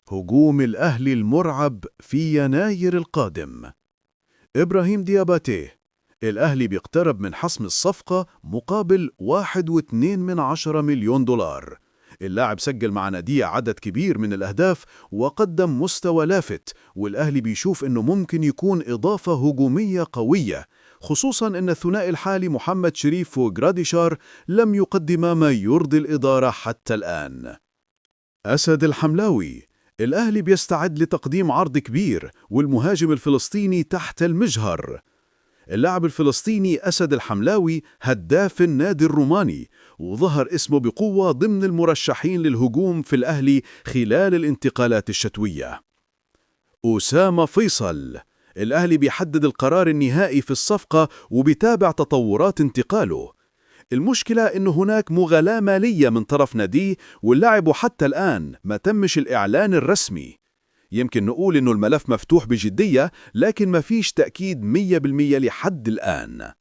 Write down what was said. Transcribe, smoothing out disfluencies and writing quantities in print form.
هجوم الأهلي المرعب في يناير القادم. إبراهيم دياباتي: الأهلي بيقترب من حسم الصفقة مقابل 1.2 مليون دولار. اللاعب سجل مع ناديه عدد كبير من الأهداف وقدم مستوى لافت، والأهلي بيشوف إنه ممكن يكون إضافة هجومية قوية، خصوصاً إن الثنائي الحالي محمد شريف وجراديشار لم يقدما ما يرضي الإدارة حتى الآن. أسد الحملاوي: الأهلي بيستعد لتقديم عرض كبير والمهاجم الفلسطيني تحت المجهر. اللاعب الفلسطيني أسد الحملاوي هداف النادي الروماني، وظهر اسمه بقوة ضمن المرشحين للهجوم في الأهلي خلال الانتقالات الشتوية. أسامة فيصل: الأهلي بيحدد القرار النهائي في الصفقة وبيتابع تطورات انتقاله. المشكلة إنه هناك مغالاة مالية من طرف ناديه، واللاعب حتى الآن ما تمش الإعلان الرسمي. يمكن نقول إنه الملف مفتوح بجدية، لكن ما فيش تأكيد 100% لحد الآن.